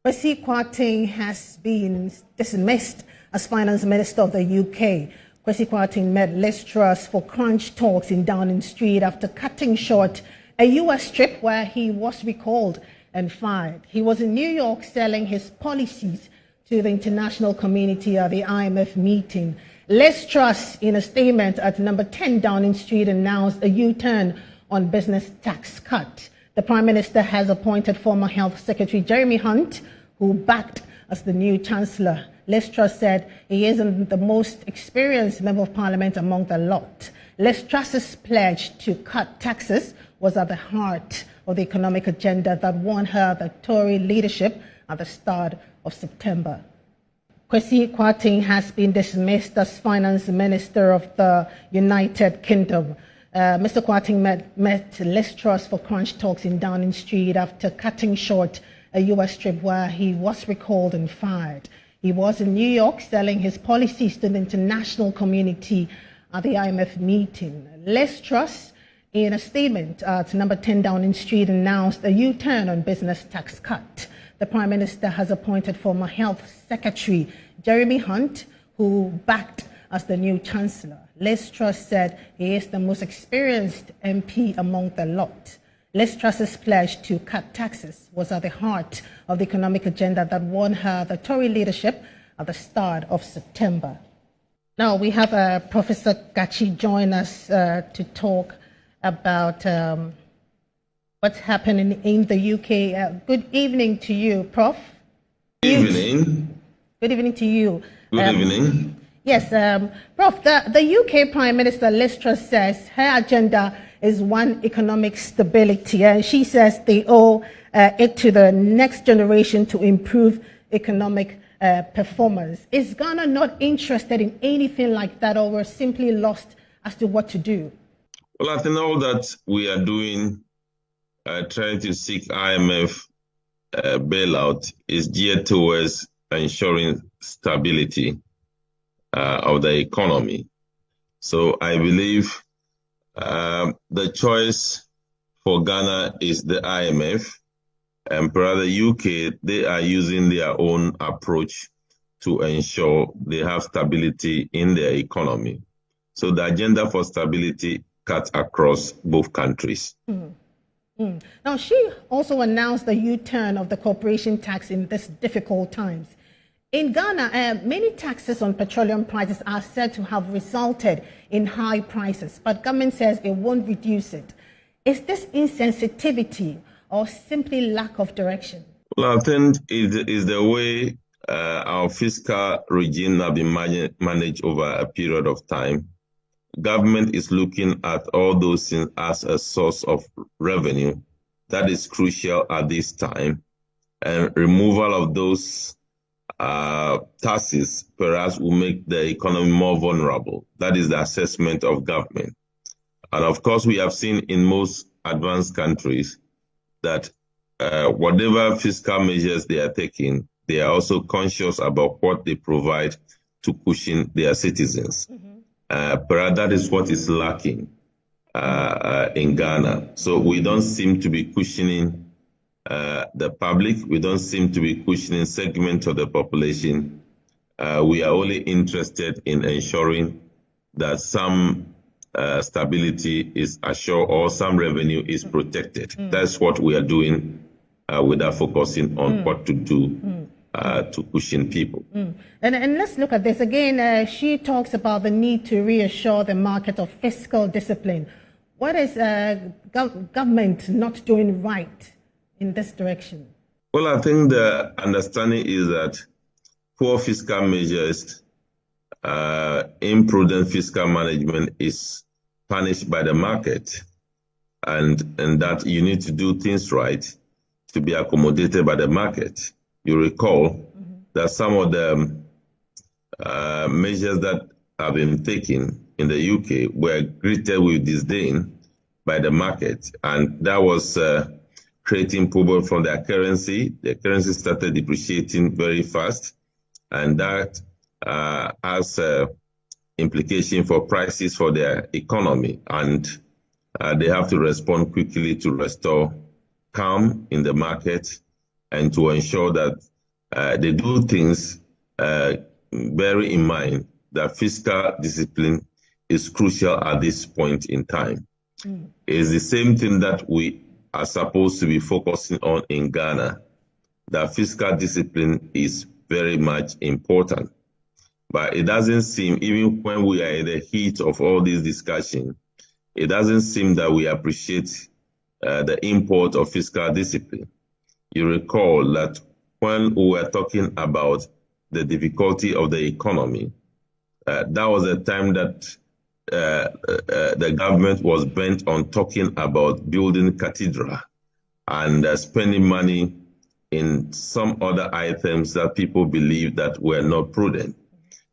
Kwasi Kwarteng has been dismissed as Finance Minister of the UK. Kwasi Kwarteng met Liz Truss for crunch talks in Downing Street after cutting short a US trip where he was recalled and fired. He was in New York selling his policies to the international community at the IMF meeting. Liz Truss, in a statement at number 10 Downing Street, announced a U-turn on business tax cut. The Prime Minister has appointed former Health Secretary Jeremy Hunt, who backed as the new Chancellor. Liz Truss said he isn't the most experienced Member of Parliament among the lot. Liz Truss's pledge to cut taxes was at the heart of the economic agenda that won her the Tory leadership at the start of September. Kwasi Kwarteng has been dismissed as Finance Minister of the United Kingdom. Mr. Kwarteng met Liz Truss for crunch talks in Downing Street after cutting short a US trip where he was recalled and fired. He was in New York selling his policies to the international community at the IMF meeting. Liz Truss, in a statement at number 10 Downing Street, announced a U-turn on business tax cut. The Prime Minister has appointed former Health Secretary Jeremy Hunt, who backed as the new Chancellor. Liz Truss said he is the most experienced MP among the lot. Liz Truss's pledge to cut taxes was at the heart of the economic agenda that won her the Tory leadership at the start of September. Now we have Professor Gachi join us to talk about what's happening in the UK. Good evening to you, Prof. Good evening. Good evening to you. Good evening. Yes, Prof, the UK Prime Minister Liz Truss says her agenda is one, economic stability, and she says they owe it to the next generation to improve economic performance. Is Ghana not interested in anything like that, or we're simply lost as to what to do? Well, I think all that we are doing, trying to seek IMF bailout, is geared towards ensuring stability of the economy. So I believe the choice for Ghana is the IMF, and for the UK, they are using their own approach to ensure they have stability in their economy. So the agenda for stability cuts across both countries. Now, she also announced the U-turn of the corporation tax in these difficult times. In Ghana, many taxes on petroleum prices are said to have resulted in high prices, but government says it won't reduce it. Is this insensitivity or simply lack of direction? Well, I think it is the way our fiscal regime has been managed over a period of time. Government is looking at all those things as a source of revenue. That is crucial at this time. And removal of those taxes perhaps will make the economy more vulnerable. That is the assessment of government. And of course, we have seen in most advanced countries that whatever fiscal measures they are taking, they are also conscious about what they provide to cushion their citizens. Perhaps that is what is lacking in Ghana. So we don't seem to be cushioning the public. We don't seem to be cushioning segments of the population. We are only interested in ensuring that some stability is assured or some revenue is protected. That's what we are doing without focusing on what to do to cushion people. And let's look at this again. She talks about the need to reassure the market of fiscal discipline. What is government not doing right in this direction? Well, I think the understanding is that poor fiscal measures, imprudent fiscal management is punished by the market, and that you need to do things right to be accommodated by the market. You recall that some of the measures that have been taken in the UK were greeted with disdain by the market, and that was creating problems from their currency. The currency started depreciating very fast, and that has implication for prices for their economy, and they have to respond quickly to restore calm in the market and to ensure that they do things bearing in mind that fiscal discipline is crucial at this point in time. It's the same thing that we are supposed to be focusing on in Ghana, that fiscal discipline is very much important. But it doesn't seem, even when we are in the heat of all this discussion, it doesn't seem that we appreciate the import of fiscal discipline. You recall that when we were talking about the difficulty of the economy, that was a time that the government was bent on talking about building cathedral and spending money in some other items that people believed that were not prudent.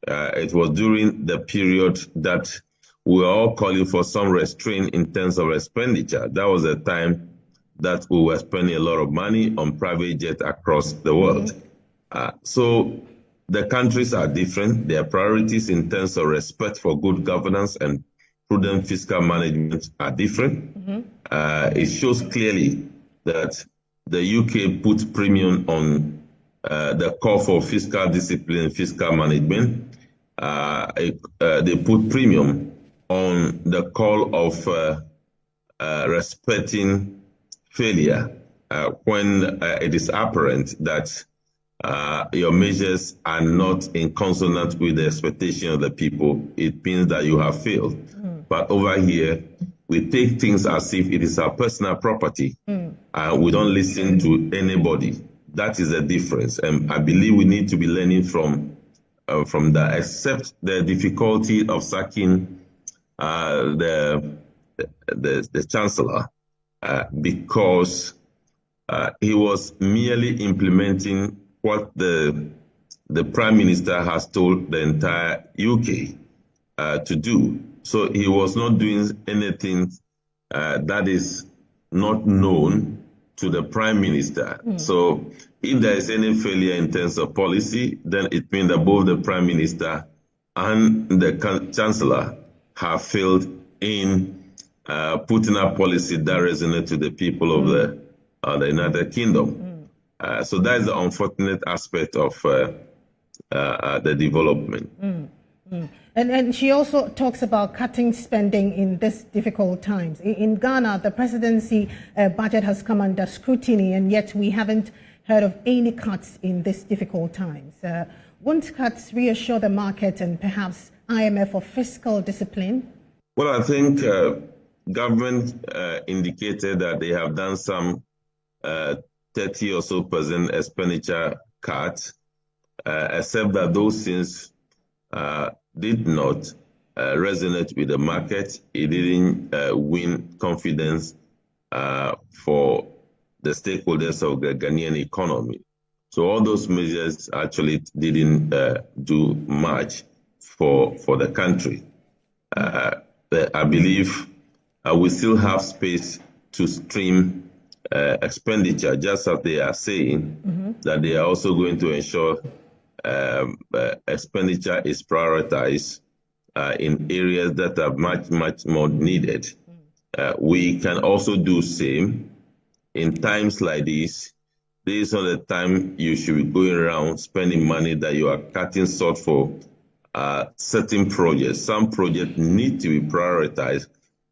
It was during the period that we were all calling for some restraint in terms of expenditure. That was a time that we were spending a lot of money on private jets across the world. So the countries are different. Their priorities in terms of respect for good governance and prudent fiscal management are different. It shows clearly that the UK put premium on the call for fiscal discipline and fiscal management. They put premium on the call of respecting failure when it is apparent that your measures are not in consonance with the expectation of the people. It means that you have failed. But over here, we take things as if it is our personal property. We don't listen to anybody. That is the difference. And I believe we need to be learning from that, except the difficulty of sacking the chancellor because he was merely implementing what the prime minister has told the entire UK to do. So he was not doing anything that is not known to the prime minister. So if there is any failure in terms of policy, then it means that both the prime minister and the chancellor have failed in putting a policy that resonates to the people of the United Kingdom. So that is the unfortunate aspect of the development. And she also talks about cutting spending in these difficult times. In Ghana, the presidency budget has come under scrutiny, and yet we haven't heard of any cuts in these difficult times. Won't cuts reassure the market and perhaps IMF of fiscal discipline? Well, I think government indicated that they have done some 30 or so % expenditure cuts, except that those things did not resonate with the market. It didn't win confidence for the stakeholders of the Ghanaian economy. So all those measures actually didn't do much for the country. I believe we still have space to stream expenditure, just as they are saying that they are also going to ensure expenditure is prioritized in areas that are much more needed. We can also do same in times like this. This is not the time you should be going around spending money that you are cutting short for certain projects. Some projects need to be prioritized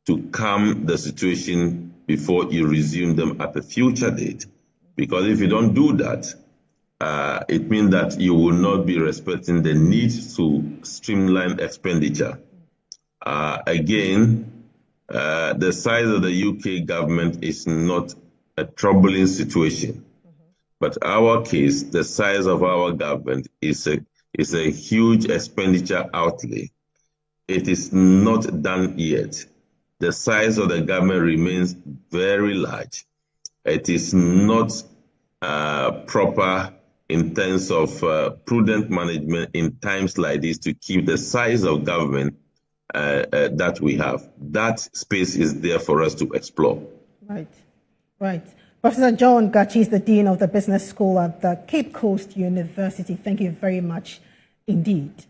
to calm the situation before you resume them at a future date. Because if you don't do that, it means that you will not be respecting the need to streamline expenditure. Again, the size of the UK government is not a troubling situation. But our case, the size of our government is a huge expenditure outlay. It is not done yet. The size of the government remains very large. It is not proper in terms of prudent management in times like this to keep the size of government that we have. That space is there for us to explore. Right. Professor John Gachi is the Dean of the Business School at the Cape Coast University. Thank you very much indeed.